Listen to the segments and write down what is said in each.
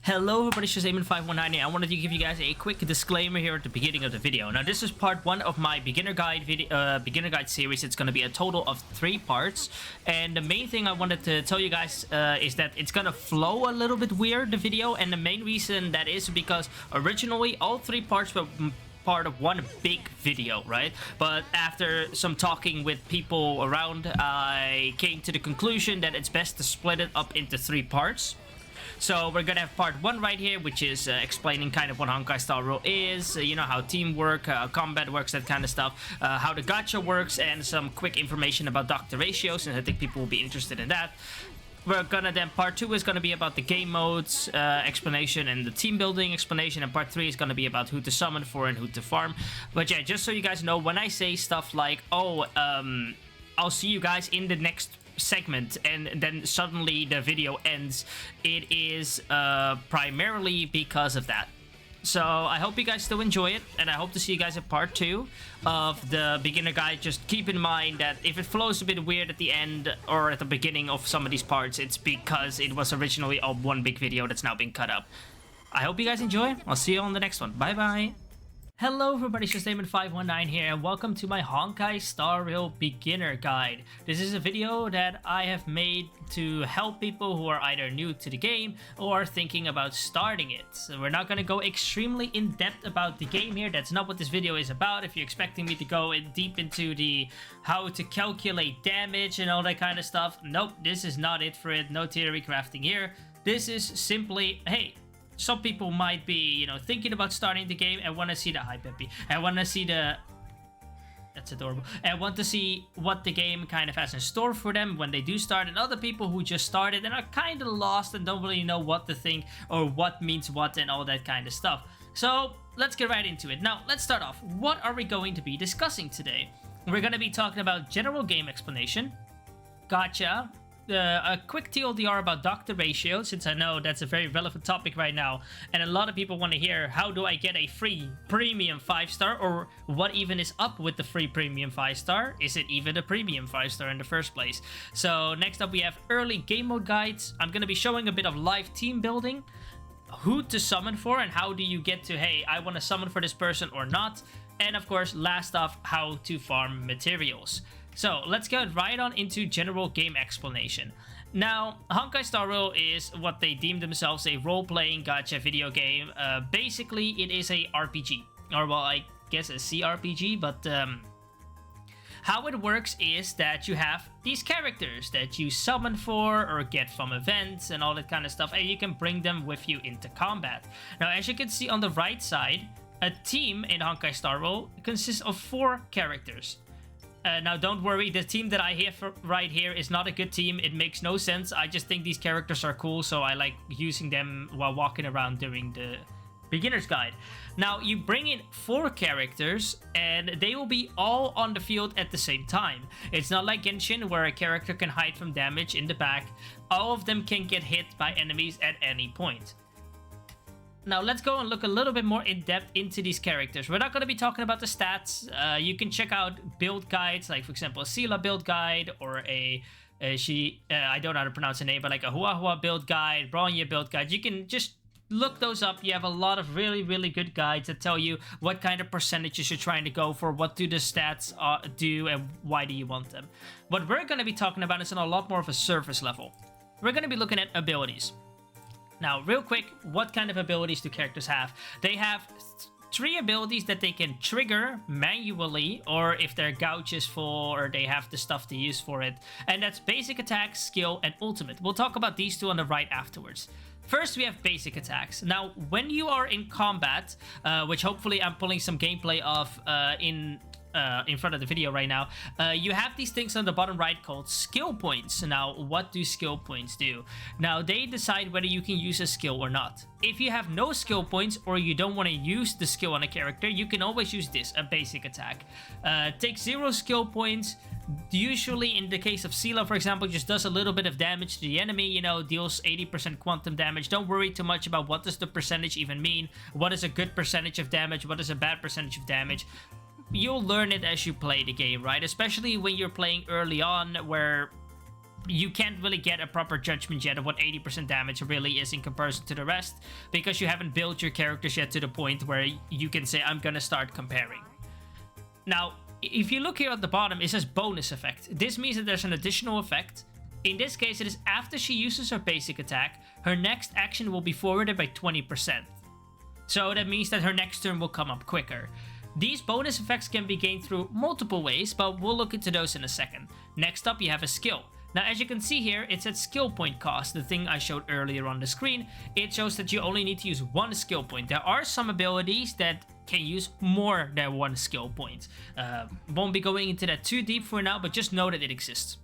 Hello everybody, it's Shazamon519. I wanted to give you guys a quick disclaimer here at the beginning of the video. Now this is part 1 of my beginner guide series. It's going to be a total of 3 parts, and the main thing I wanted to tell you guys is that it's going to flow a little bit weird, the video, and the main reason that is because originally all 3 parts were part of one big video, right? But after some talking with people around, I came to the conclusion that it's best to split it up into 3 parts. So we're gonna have part 1 right here, which is explaining kind of what Honkai Star Rail is, you know, how teamwork, combat works, that kind of stuff, how the gacha works, and some quick information about Dr. Ratio, since I think people will be interested in that. We're gonna then, part 2 is gonna be about the game modes explanation and the team building explanation, and part 3 is gonna be about who to summon for and who to farm. But yeah, just so you guys know, when I say stuff like, oh, I'll see you guys in the next segment, and then suddenly the video ends, it is primarily because of that. So I hope you guys still enjoy it, and I hope to see you guys in part 2 of the beginner guide. Just keep in mind that if it flows a bit weird at the end or at the beginning of some of these parts, it's because it was originally a one big video that's now been cut up. I hope you guys enjoy. I'll see you on the next one. Bye bye. Hello everybody, Shazamon519 here, and welcome to my Honkai Star Rail beginner guide. This is a video that I have made to help people who are either new to the game or thinking about starting it. So we're not going to go extremely in-depth about the game here. That's not what this video is about. If you're expecting me to go deep into the how to calculate damage and all that kind of stuff, nope, this is not it for it. No theory crafting here. This is simply, hey, some people might be, you know, thinking about starting the game and want to see the hype Peppy. And want to see the... That's adorable. And want to see what the game kind of has in store for them when they do start. And other people who just started and are kind of lost and don't really know what to think or what means what and all that kind of stuff. So let's get right into it. Now, let's start off. What are we going to be discussing today? We're going to be talking about general game explanation, gacha, a quick TLDR about Dr. Ratio, since I know that's a very relevant topic right now, and a lot of people want to hear how do I get a free premium 5-star, or what even is up with the free premium 5-star? Is it even a premium 5-star in the first place? So next up we have early game mode guides. I'm going to be showing a bit of live team building, who to summon for, and how do you get to, hey, I want to summon for this person or not, and of course last off, how to farm materials. So let's get right on into general game explanation. Now, Honkai Star Rail is what they deem themselves a role-playing gacha video game. Basically, it is a RPG, or well, I guess a CRPG, but how it works is that you have these characters that you summon for or get from events and all that kind of stuff, and you can bring them with you into combat. Now, as you can see on the right side, a team in Honkai Star Rail consists of 4 characters. Now, don't worry, the team that I have right here is not a good team. It makes no sense. I just think these characters are cool, so I like using them while walking around during the beginner's guide. Now, you bring in 4 characters, and they will be all on the field at the same time. It's not like Genshin, where a character can hide from damage in the back. All of them can get hit by enemies at any point. Now, let's go and look a little bit more in depth into these characters. We're not going to be talking about the stats. You can check out build guides, like for example, a Sila build guide, or I don't know how to pronounce the name, but like a Hua Hua build guide, Bronya build guide. You can just look those up. You have a lot of really, really good guides that tell you what kind of percentages you're trying to go for, what do the stats do, and why do you want them. What we're going to be talking about is on a lot more of a surface level. We're going to be looking at abilities. Now, real quick, what kind of abilities do characters have? They have 3 abilities that they can trigger manually, or if their gouge is full or they have the stuff to use for it. And that's basic attack, skill, and ultimate. We'll talk about these 2 on the right afterwards. First, we have basic attacks. Now, when you are in combat, which hopefully I'm pulling some gameplay of in front of the video right now, you have these things on the bottom right called skill points. Now, what do skill points do? Now, they decide whether you can use a skill or not. If you have no skill points, or you don't want to use the skill on a character, you can always use this, a basic attack. Takes 0 skill points. Usually, in the case of Sila, for example, just does a little bit of damage to the enemy, you know, deals 80% quantum damage. Don't worry too much about what does the percentage even mean. What is a good percentage of damage? What is a bad percentage of damage? You'll learn it as you play the game, right? Especially when you're playing early on, where you can't really get a proper judgment yet of what 80% damage really is in comparison to the rest, because you haven't built your characters yet to the point where you can say, I'm gonna start comparing. Now, if you look here at the bottom, it says bonus effect. This means that there's an additional effect. In this case, it is after she uses her basic attack, her next action will be forwarded by 20%. So that means that her next turn will come up quicker. These bonus effects can be gained through multiple ways, but we'll look into those in a second. Next up, you have a skill. Now, as you can see here, it's at skill point cost, the thing I showed earlier on the screen. It shows that you only need to use 1 skill point. There are some abilities that can use more than 1 skill point. Won't be going into that too deep for now, but just know that it exists.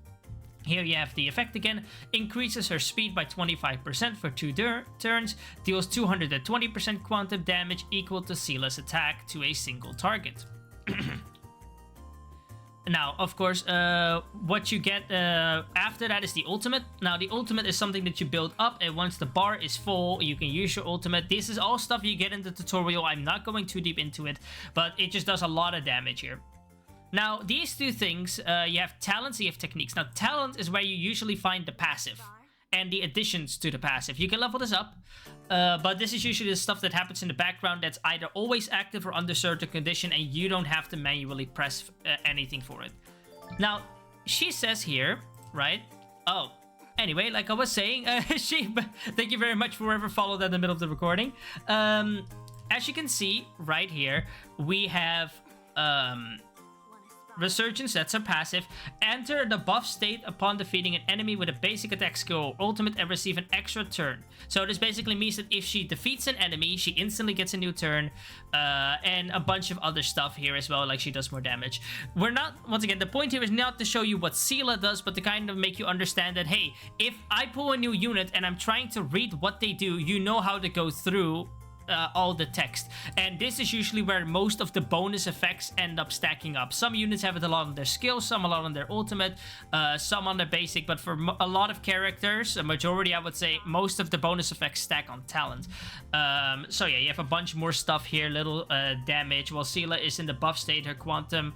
Here you have the effect again, increases her speed by 25% for 2 turns, deals 220% quantum damage equal to Sela's attack to a single target. Now, of course, what you get after that is the ultimate. Now, the ultimate is something that you build up, and once the bar is full, you can use your ultimate. This is all stuff you get in the tutorial. I'm not going too deep into it, but it just does a lot of damage here. Now, these two things, you have talents, you have techniques. Now, talent is where you usually find the passive and the additions to the passive. You can level this up, but this is usually the stuff that happens in the background that's either always active or under certain condition, and you don't have to manually press anything for it. Now, she says here, right? Oh, anyway, like I was saying, thank you very much for whoever followed that in the middle of the recording. As you can see right here, we have Resurgence, that's her passive. Enter the buff state upon defeating an enemy with a basic attack skill or ultimate and receive an extra turn. So this basically means that if she defeats an enemy, she instantly gets a new turn, and a bunch of other stuff here as well, like she does more damage. We're not, once again, the point here is not to show you what Sela does, but to kind of make you understand that, hey, if I pull a new unit and I'm trying to read what they do, you know how to go through all the text. And this is usually where most of the bonus effects end up stacking up. Some units have it a lot on their skill, some a lot on their ultimate, some on their basic, but for a lot of characters, a majority I would say, most of the bonus effects stack on talent. So yeah, you have a bunch more stuff here, little damage. While Sela is in the buff state, her quantum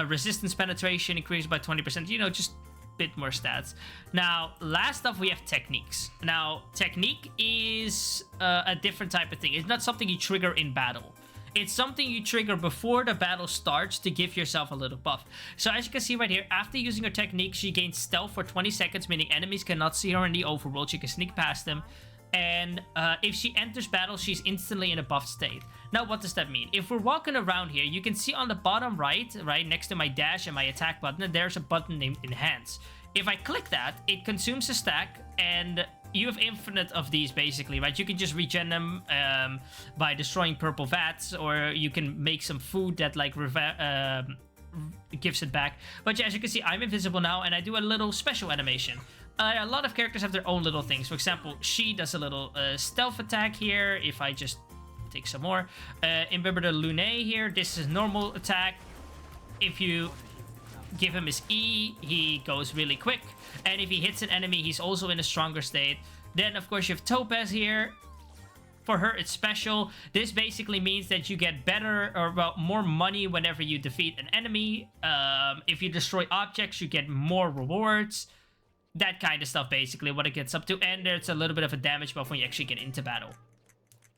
resistance penetration increased by 20%, you know, just bit more stats. Now, last up we have techniques. Now, technique is a different type of thing. It's not something you trigger in battle. It's something you trigger before the battle starts to give yourself a little buff. So as you can see right here, after using her technique, she gains stealth for 20 seconds, meaning enemies cannot see her in the overworld. She can sneak past them. And if she enters battle, she's instantly in a buffed state. Now, what does that mean? If we're walking around here, you can see on the bottom right, next to my dash and my attack button, there's a button named Enhance. If I click that, it consumes a stack, and you have infinite of these, basically, right? You can just regen them by destroying purple vats, or you can make some food that, like, gives it back. But yeah, as you can see, I'm invisible now, and I do a little special animation. A lot of characters have their own little things. For example, she does a little stealth attack here. If I just take some more. Remember the Lune here. This is normal attack. If you give him his E, he goes really quick. And if he hits an enemy, he's also in a stronger state. Then, of course, you have Topaz here. For her, it's special. This basically means that you get better, or well, more money whenever you defeat an enemy. If you destroy objects, you get more rewards. That kind of stuff, basically, what it gets up to. And there's a little bit of a damage buff when you actually get into battle.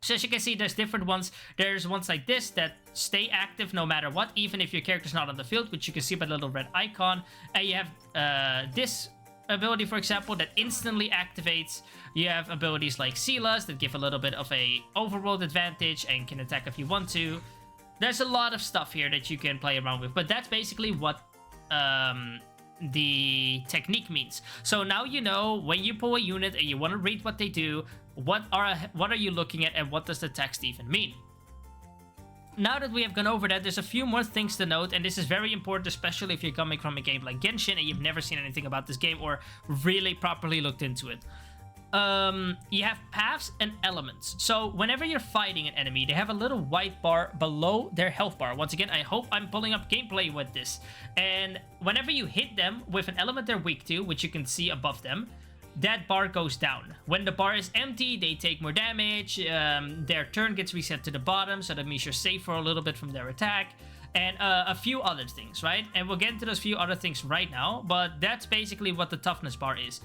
So as you can see, there's different ones. There's ones like this that stay active no matter what, even if your character's not on the field, which you can see by the little red icon. And you have this ability, for example, that instantly activates. You have abilities like Sela's that give a little bit of a overworld advantage and can attack if you want to. There's a lot of stuff here that you can play around with, but that's basically what the technique means. So now you know when you pull a unit and you want to read what they do, what are you looking at, and what does the text even mean? Now that we have gone over that, there's a few more things to note, and this is very important, especially if you're coming from a game like Genshin and you've never seen anything about this game or really properly looked into it. You have paths and elements. So whenever you're fighting an enemy, they have a little white bar below their health bar. Once again, I hope I'm pulling up gameplay with this. And whenever you hit them with an element they're weak to, which you can see above them, that bar goes down. When the bar is empty, they take more damage. Their turn gets reset to the bottom, so that means you're safe for a little bit from their attack. and a few other things, right? And we'll get into those few other things right now, but that's basically what the toughness bar is.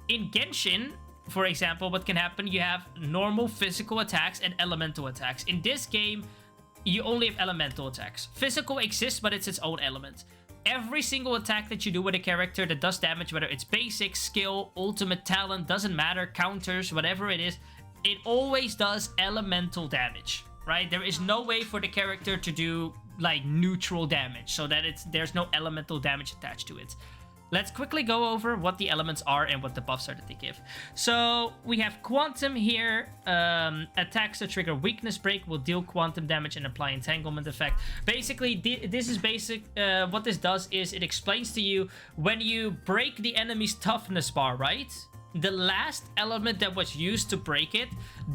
In Genshin, for example, what can happen, you have normal physical attacks and elemental attacks. In this game, you only have elemental attacks. Physical exists, but it's its own element. Every single attack that you do with a character that does damage, whether it's basic, skill, ultimate talent, doesn't matter, counters, whatever it is, it always does elemental damage, right? There is no way for the character to do like neutral damage, so that there's no elemental damage attached to it. Let's quickly go over what the elements are and what the buffs are that they give. So we have Quantum here. Attacks that trigger Weakness Break will deal quantum damage and apply Entanglement effect. Basically, this is basic. What this does is it explains to you when you break the enemy's toughness bar, right? The last element that was used to break it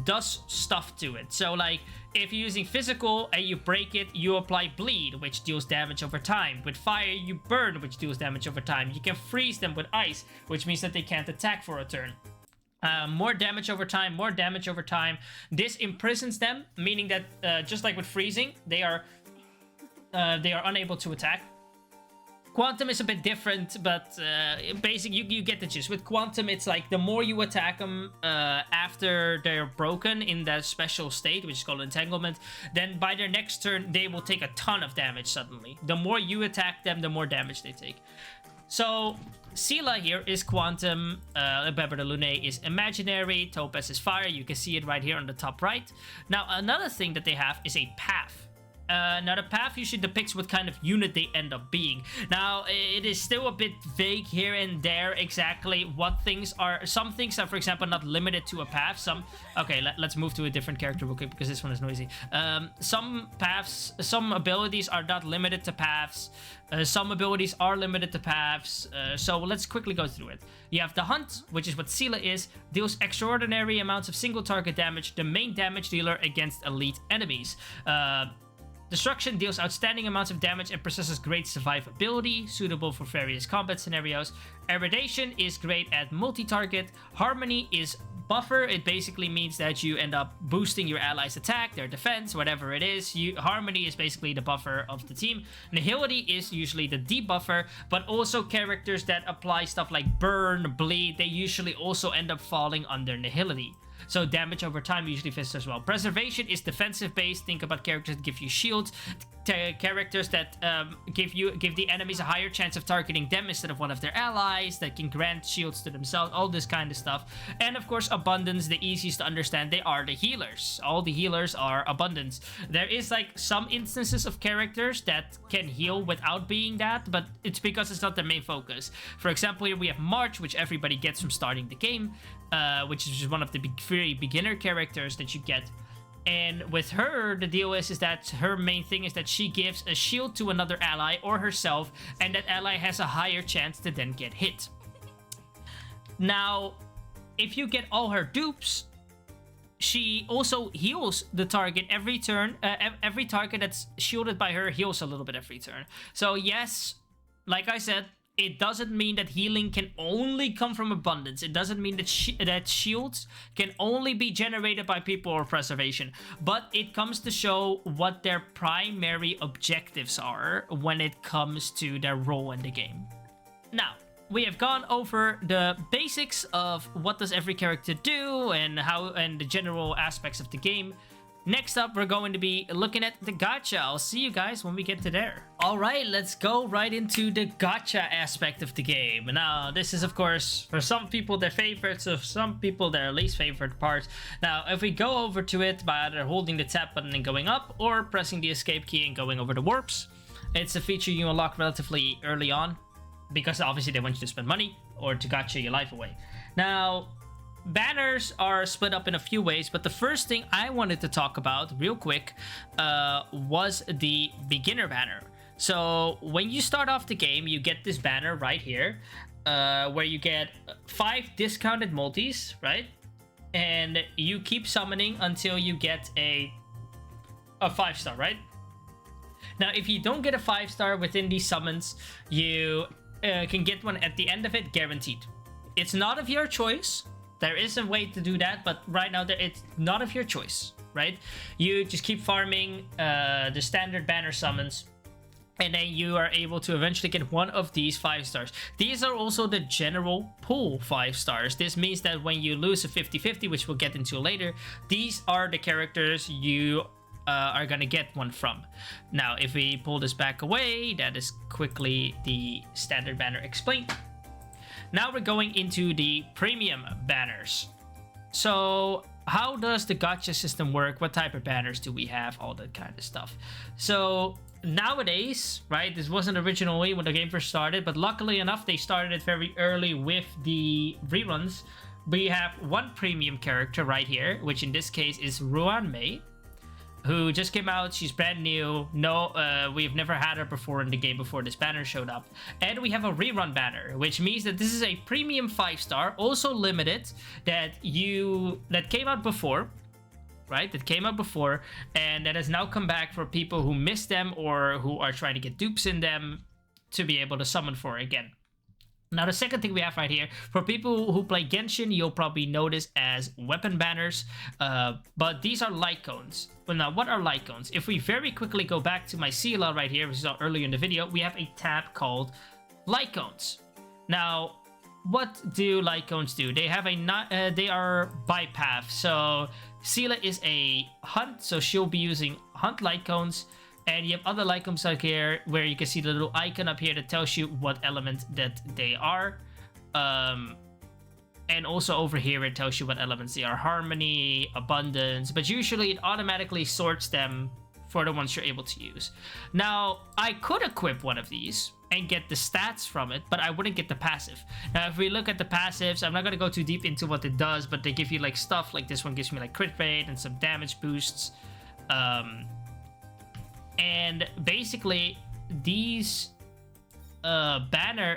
does stuff to it. So like if you're using physical and you break it, you apply bleed, which deals damage over time. With fire, you burn, which deals damage over time. You can freeze them with ice, which means that they can't attack for a turn. More damage over time, more damage over time. This imprisons them, meaning that just like with freezing, they are unable to attack. Quantum is a bit different, but basically you get the gist. With Quantum, it's like the more you attack them after they're broken in that special state, which is called Entanglement, then by their next turn, they will take a ton of damage suddenly. The more you attack them, the more damage they take. So, Scylla here is Quantum, Beber de Lune is Imaginary, Topaz is Fire, you can see it right here on the top right. Now, another thing that they have is a path. Now, the path usually depicts what kind of unit they end up being. Now, it is still a bit vague here and there exactly what things are. Some things are, for example, not limited to a path. Some... Okay, let's move to a different character real quick because this one is noisy. Some paths, some abilities are not limited to paths. Some abilities are limited to paths. So let's quickly go through it. You have the Hunt, which is what Scylla is. Deals extraordinary amounts of single target damage, the main damage dealer against elite enemies. Destruction deals outstanding amounts of damage and possesses great survivability, suitable for various combat scenarios. Eridation is great at multi-target. Harmony is buffer. It basically means that you end up boosting your allies' attack, their defense, whatever it is. Harmony is basically the buffer of the team. Nihility is usually the debuffer, but also characters that apply stuff like burn, bleed, they usually also end up falling under Nihility. So damage over time usually fits as well. Preservation is defensive based. Think about characters that give you shields, characters that give the enemies a higher chance of targeting them instead of one of their allies, that can grant shields to themselves, all this kind of stuff. And of course, abundance, the easiest to understand, they are the healers. All the healers are abundance. There is like some instances of characters that can heal without being that, but it's because it's not their main focus. For example, here we have March, which everybody gets from starting the game, which is one of the very beginner characters that you get. And with her, the deal is that her main thing is that she gives a shield to another ally or herself, and that ally has a higher chance to then get hit. Now, if you get all her dupes, she also heals the target every turn. Every target that's shielded by her heals a little bit every turn. So yes, like I said, it doesn't mean that healing can only come from abundance. It doesn't mean that that shields can only be generated by people or preservation. But it comes to show what their primary objectives are when it comes to their role in the game. Now, we have gone over the basics of what does every character do and the general aspects of the game. Next up, we're going to be looking at the gacha. I'll see you guys when we get to there. Alright, let's go right into the gacha aspect of the game. Now, this is, of course, for some people their favorites, for some people their least favorite part. Now, if we go over to it by either holding the tab button and going up, or pressing the escape key and going over the warps, it's a feature you unlock relatively early on, because obviously they want you to spend money, or to gacha your life away. Now, banners are split up in a few ways, but the first thing I wanted to talk about real quick was the beginner banner. So when you start off the game, you get this banner right here where you get 5 discounted multis, right? And you keep summoning until you get a 5-star, right? Now, if you don't get a 5-star within these summons, you can get one at the end of it, guaranteed. It's not of your choice. There is a way to do that, but right now it's not of your choice, right? You just keep farming the standard banner summons, and then you are able to eventually get one of these 5 stars. These are also the general pool 5 stars. This means that when you lose a 50-50, which we'll get into later, these are the characters you are gonna get one from. Now, if we pull this back away, that is quickly the standard banner explained. Now we're going into the premium banners. So how does the gacha system work? What type of banners do we have? All that kind of stuff. So nowadays, right, this wasn't originally when the game first started, but luckily enough they started it very early with the reruns. We have one premium character right here, which in this case is Ruan Mei, who just came out. She's brand new. No, we've never had her before in the game before this banner showed up. And we have a rerun banner, which means that this is a premium 5-star, also limited, that came out before, right? That came out before, and that has now come back for people who missed them or who are trying to get dupes in them to be able to summon for again. Now, the second thing we have right here, for people who play Genshin, you'll probably notice as weapon banners, but these are light cones. Well, now, what are light cones? If we very quickly go back to my CLL right here, which is earlier in the video, we have a tab called light cones. Now, what do light cones do? They have they are bypath. So Sela is a hunt, so she'll be using hunt light cones. And you have other light cones like here, where you can see the little icon up here that tells you what element that they are. And also over here, it tells you what elements they are. Harmony, abundance. But usually it automatically sorts them for the ones you're able to use. Now, I could equip one of these and get the stats from it, but I wouldn't get the passive. Now, if we look at the passives, I'm not going to go too deep into what it does, but they give you like stuff like this one gives me like crit rate and some damage boosts. And basically, these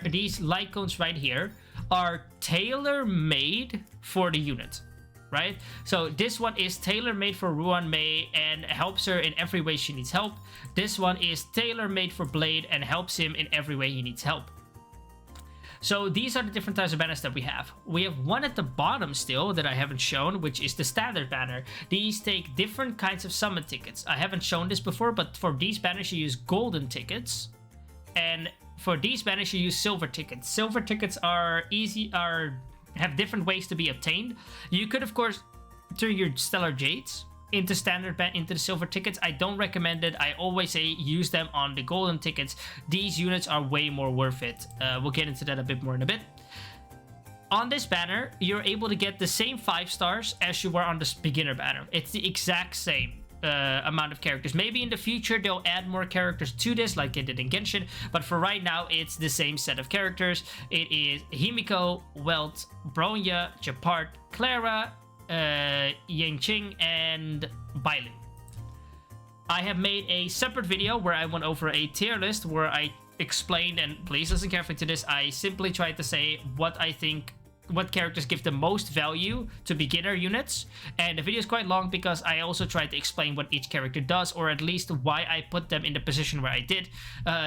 these light cones right here are tailor-made for the unit, right? So this one is tailor-made for Ruan Mei and helps her in every way she needs help. This one is tailor-made for Blade and helps him in every way he needs help. So these are the different types of banners that we have. We have one at the bottom still that I haven't shown, which is the standard banner. These take different kinds of summon tickets. I haven't shown this before, but for these banners you use golden tickets. And for these banners you use silver tickets. Silver tickets are have different ways to be obtained. You could, of course, turn your Stellar Jades into into the silver tickets. I don't recommend it. I always say use them on the golden tickets. These units are way more worth it. We'll get into that a bit more in a bit. On this banner, you're able to get the same 5 stars as you were on this beginner banner. It's the exact same amount of characters. Maybe in the future they'll add more characters to this like they did in Genshin, but for right now it's the same set of characters. It is Himiko, Welt, Bronya, Japart, Clara, Yingqing, and Bailin. I have made a separate video where I went over a tier list where I explained, and please listen carefully to this, I simply tried to say what I think, what characters give the most value to beginner units. And the video is quite long because I also tried to explain what each character does, or at least why I put them in the position where I did.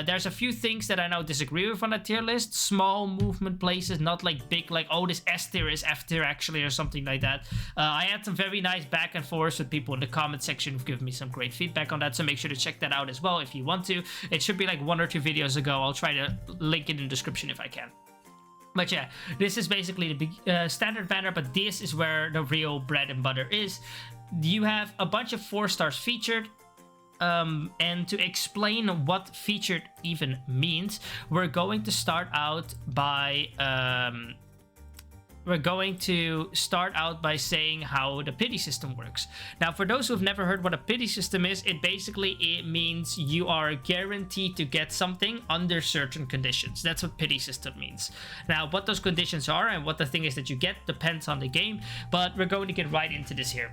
There's a few things that I now disagree with on that tier list. Small movement places, not like big, like, oh, this S tier is F tier actually, or something like that. I had some very nice back and forth with people in the comment section who've given me some great feedback on that, so make sure to check that out as well if you want to. It should be like 1 or 2 videos ago. I'll try to link it in the description if I can. But yeah, this is basically the standard banner, but this is where the real bread and butter is. You have a bunch of 4 stars featured, and to explain what featured even means, we're going to start out by saying how the pity system works. Now, for those who've never heard what a pity system is, it means you are guaranteed to get something under certain conditions. That's what pity system means. Now, what those conditions are and what the thing is that you get depends on the game, but we're going to get right into this here.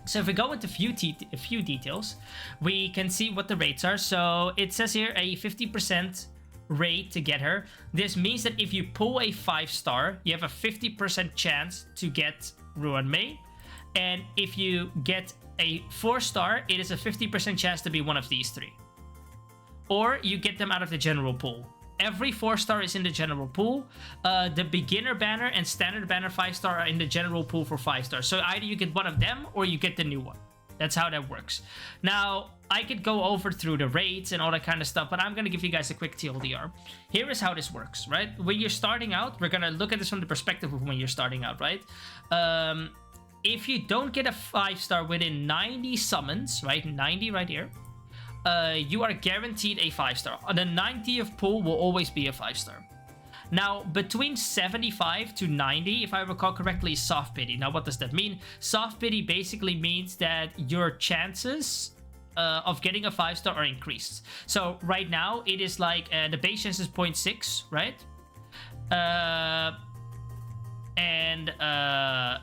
So if we go into a few details, we can see what the rates are. So it says here a 50% rate to get her. This means that if you pull a 5-star, you have a 50% chance to get Ruan Mei, and if you get a 4-star, it is a 50% chance to be one of these 3, or you get them out of the general pool. Every 4-star is in the general pool. The beginner banner and standard banner 5-star are in the general pool for 5 stars. So either you get one of them or you get the new one. That's how that works. Now, I could go over through the rates and all that kind of stuff, but I'm going to give you guys a quick TLDR. Here is how this works, right? When you're starting out, we're going to look at this from the perspective of when you're starting out, right? If you don't get a 5-star within 90 summons, right? 90 right here. You are guaranteed a 5-star. The 90th pull will always be a 5-star. Now, between 75 to 90, if I recall correctly, is soft pity. Now, what does that mean? Soft pity basically means that your chances of getting a 5-star are increased. So right now, it is like the base chance is 0.6, right?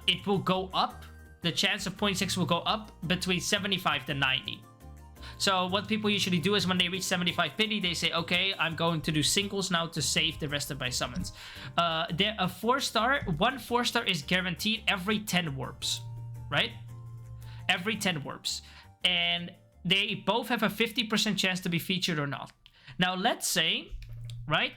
It will go up. The chance of 0.6 will go up between 75 to 90. So what people usually do is when they reach 75 pity, they say, okay, I'm going to do singles now to save the rest of my summons. One 4-star is guaranteed every 10 warps, right? Every 10 warps. And they both have a 50% chance to be featured or not. Now, let's say, right,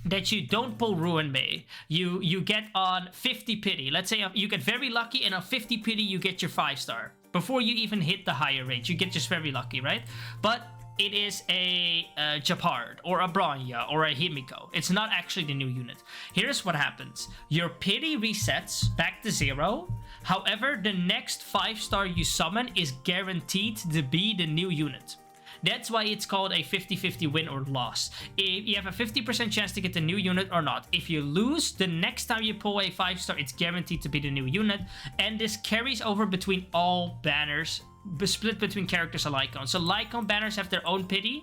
that you don't pull Ruin May. You get on 50 pity. Let's say you get very lucky and on 50 pity, you get your 5-star. Before you even hit the higher range, you get just very lucky, right? But it is a Japard or a Bronya or a Himiko. It's not actually the new unit. Here's what happens. Your pity resets back to 0. However, the next 5-star you summon is guaranteed to be the new unit. That's why it's called a 50-50 win or loss. If you have a 50% chance to get the new unit or not. If you lose, the next time you pull a 5-star, it's guaranteed to be the new unit. And this carries over between all banners, split between characters and Lycon. So Lycon banners have their own pity,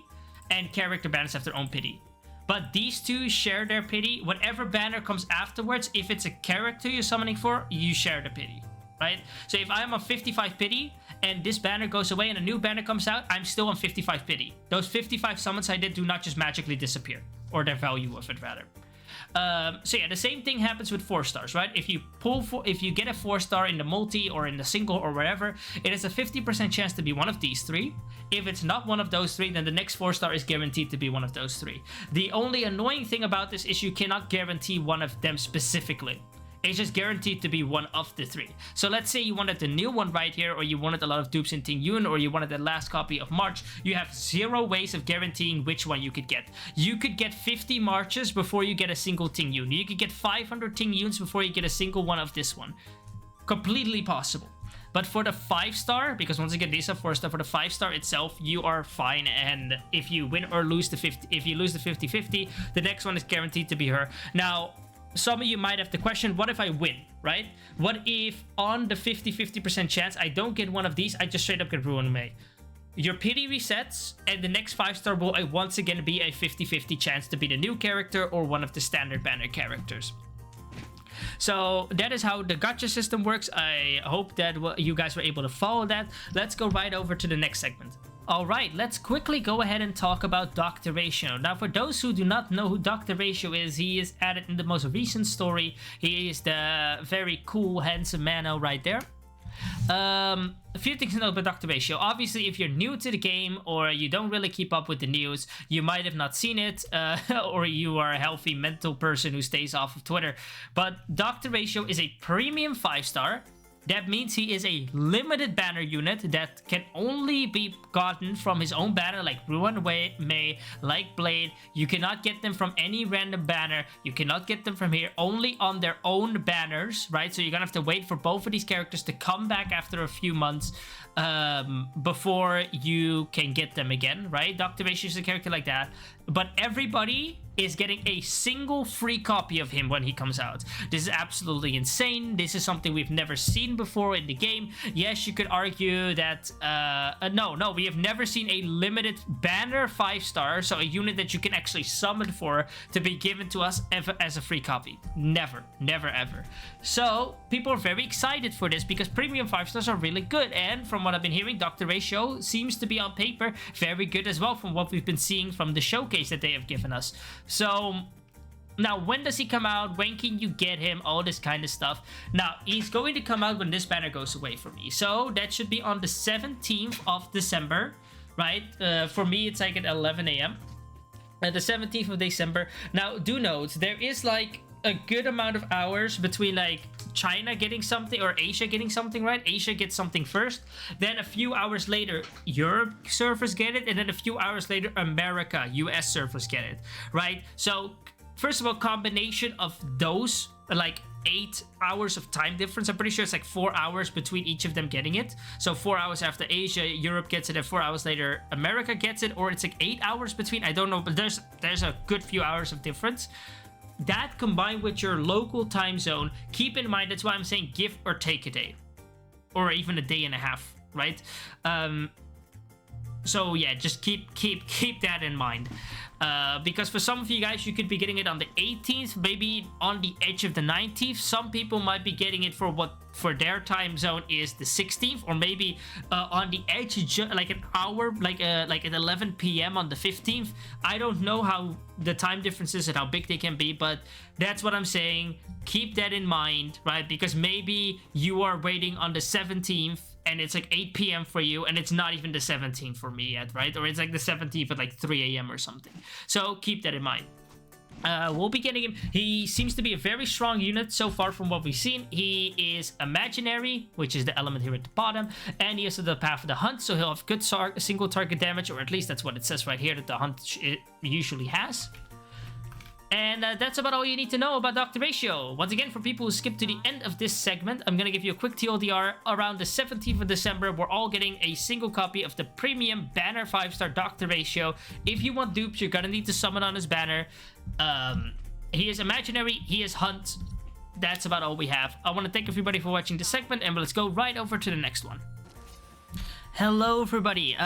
and character banners have their own pity. But these two share their pity. Whatever banner comes afterwards, if it's a character you're summoning for, you share the pity. Right? So if I'm on 55 pity and this banner goes away and a new banner comes out, I'm still on 55 pity. Those 55 summons I did do not just magically disappear, or their value of it rather. So yeah, the same thing happens with 4-stars, right? If you get a 4-star in the multi or in the single or wherever, it is a 50% chance to be one of these 3. If it's not one of those 3, then the next 4-star is guaranteed to be one of those 3. The only annoying thing about this is you cannot guarantee one of them specifically. It's just guaranteed to be one of the 3. So let's say you wanted the new one right here, or you wanted a lot of dupes in Ting Yun, or you wanted the last copy of March. You have 0 ways of guaranteeing which one you could get. You could get 50 Marches before you get a single Ting Yun. You could get 500 Ting Yuns before you get a single one of this one. Completely possible. But for the 5-star, because once again, these are 4-star, for the 5-star itself, you are fine. And if you win or lose the 50, if you lose the 50-50, the next one is guaranteed to be her. Now, some of you might have the question, what if I win, right? What if on the 50% chance I don't get one of these, I just straight up get Ruin May? Your pity resets, and the next 5-star will once again be a 50-50 chance to be the new character or one of the standard banner characters. So that is how the gacha system works. I hope that you guys were able to follow that. Let's go right over to the next segment. Alright, let's quickly go ahead and talk about Dr. Ratio. Now, for those who do not know who Dr. Ratio is, he is added in the most recent story. He is the very cool, handsome man right there. A few things to know about Dr. Ratio. Obviously, if you're new to the game or you don't really keep up with the news, you might have not seen it, or you are a healthy mental person who stays off of Twitter. But Dr. Ratio is a premium 5-star. That means he is a limited banner unit that can only be gotten from his own banner, like Ruin May, like Blade. You cannot get them from any random banner. You cannot get them from here, only on their own banners, right? So you're gonna have to wait for both of these characters to come back after a few months before you can get them again, right? Dr. Ratio is a character like that. But everybody is getting a single free copy of him when he comes out. This is absolutely insane. This is something we've never seen before in the game. Yes, you could argue that no, we have never seen a limited banner 5-star, so a unit that you can actually summon for, to be given to us as a free copy. Never ever. So people are very excited for this because premium 5-stars are really good, and from what I've been hearing, Dr. Ratio seems to be on paper very good as well from what we've been seeing from the showcase that they have given us. So now, when does he come out? When can you get him? All this kind of stuff. Now, he's going to come out when this banner goes away for me. So that should be on the 17th of December, right? For me, it's like at 11 a.m. The 17th of December. Now, do note, there is like a good amount of hours between like China getting something or Asia getting something, right? Asia gets something first, then a few hours later Europe servers get it, and then a few hours later America, US servers get it, right? So first of all, combination of those, like 8 hours of time difference. I'm pretty sure it's like 4 hours between each of them getting it. So 4 hours after Asia, Europe gets it, and 4 hours later America gets it, or it's like 8 hours between. I don't know, but there's a good few hours of difference. That combined with your local time zone, keep in mind, that's why I'm saying give or take a day, or even a day and a half, right? So yeah, just keep that in mind, because for some of you guys, you could be getting it on the 18th, maybe on the edge of the 19th. Some people might be getting it for their time zone is the 16th, or maybe on the edge, like an hour, like at 11 p.m. on the 15th. I don't know how the time differences and how big they can be, but that's what I'm saying. Keep that in mind, right? Because maybe you are waiting on the 17th and it's like 8 p.m. for you, and it's not even the 17th for me yet, right? Or it's like the 17th at like 3 a.m. or something. So keep that in mind. We'll be getting him. He seems to be a very strong unit so far from what we've seen. He is imaginary, which is the element here at the bottom, and he has the path of the hunt, so he'll have good single target damage, or at least that's what it says right here that the hunt usually has. And that's about all you need to know about Dr. Ratio. Once again, for people who skipped to the end of this segment, I'm going to give you a quick TLDR. Around the 17th of December, we're all getting a single copy of the premium banner 5-star Dr. Ratio. If you want dupes, you're going to need to summon on his banner. He is imaginary, he is hunt. That's about all we have. I want to thank everybody for watching this segment, and let's go right over to the next one. Hello, everybody.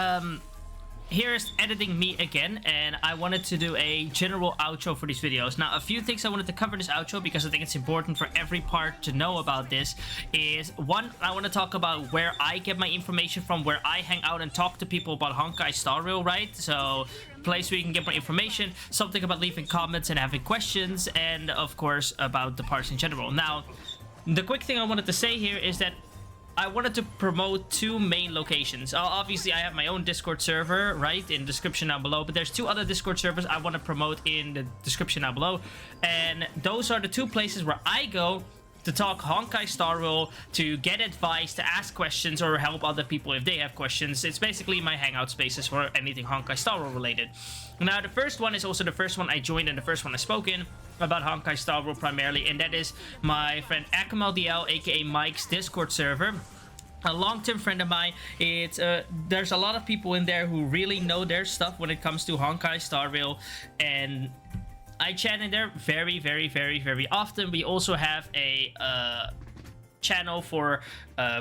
Here's editing me again, and I wanted to do a general outro for these videos. Now, a few things I wanted to cover in this outro, because I think it's important for every part to know about this, is one, I want to talk about where I get my information from, where I hang out and talk to people about Honkai Star Rail, right? So, place where you can get more information, something about leaving comments and having questions, and of course, about the parts in general. Now, the quick thing I wanted to say here is that I wanted to promote 2 main locations. Obviously, I have my own Discord server, right, in the description down below, but there's 2 other Discord servers I want to promote in the description down below, and those are the 2 places where I go to talk Honkai Star Rail, to get advice, to ask questions, or help other people if they have questions. It's basically my hangout spaces for anything Honkai Star Rail related. Now, the first one is also the first one I joined and the first one I spoke in about Honkai Star Rail primarily, and that is my friend AkmalDL, aka Mike's Discord server. A long-term friend of mine. It's there's a lot of people in there who really know their stuff when it comes to Honkai Star Rail, and I chat in there very, very, very, very often. We also have a channel for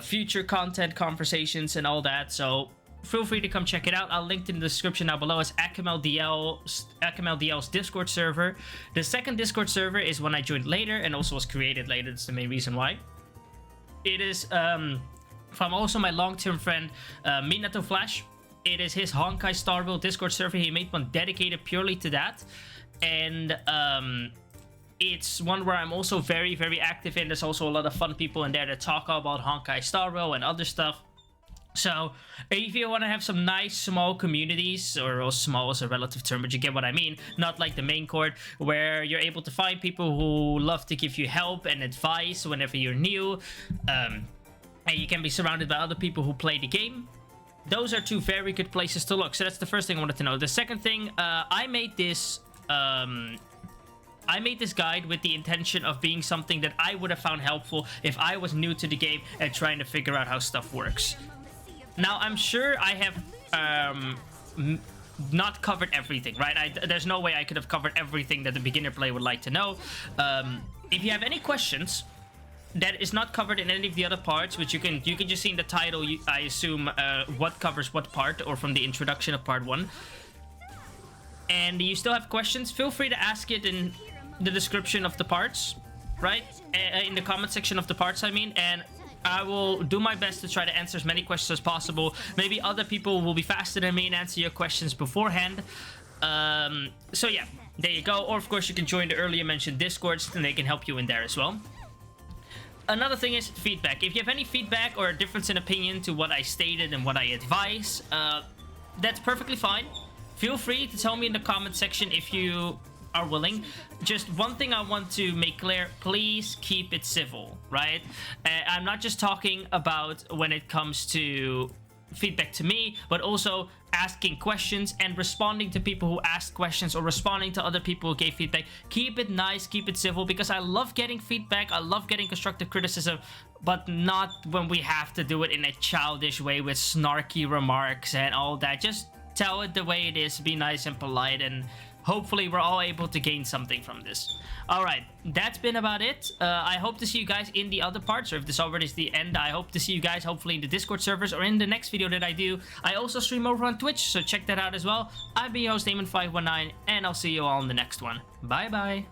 future content, conversations, and all that, so feel free to come check it out. I'll link it in the description down below as AkmalDL's Discord server. The second Discord server is one I joined later and also was created later. That's the main reason why. It is from also my long-term friend Minato Flash. It is his Honkai Star Rail Discord server. He made one dedicated purely to that, and it's one where I'm also very, very active in. There's also a lot of fun people in there that talk about Honkai Star Rail and other stuff. So if you want to have some nice small communities, or small is a relative term, but you get what I mean, not like the main court, where you're able to find people who love to give you help and advice whenever you're new, and you can be surrounded by other people who play the game. Those are 2 very good places to look. So that's the first thing I wanted to know. The second thing, I made this guide with the intention of being something that I would have found helpful if I was new to the game and trying to figure out how stuff works. Now, I'm sure I have not covered everything, right? There's no way I could have covered everything that the beginner player would like to know. If you have any questions that is not covered in any of the other parts, which you can just see in the title, I assume, what covers what part, or from the introduction of part 1. And you still have questions, feel free to ask it in the description of the parts, right? In the comment section of the parts, I mean, and I will do my best to try to answer as many questions as possible. Maybe other people will be faster than me and answer your questions beforehand. So yeah, there you go. Or of course you can join the earlier mentioned Discords, and they can help you in there as well. Another thing is feedback. If you have any feedback or a difference in opinion to what I stated and what I advise, that's perfectly fine. Feel free to tell me in the comment section if you are willing. Just one thing I want to make clear, please keep it civil, right? I'm not just talking about when it comes to feedback to me, but also asking questions and responding to people who ask questions or responding to other people who gave feedback. Keep it nice, keep it civil, because I love getting feedback, I love getting constructive criticism, but not when we have to do it in a childish way with snarky remarks and all that. Just tell it the way it is, be nice and polite, and hopefully we're all able to gain something from this. All right, that's been about it. I hope to see you guys in the other parts, or if this already is the end, I hope to see you guys hopefully in the Discord servers or in the next video that I do. I also stream over on Twitch, so check that out as well. I've been your host, Damon519, and I'll see you all in the next one. Bye bye.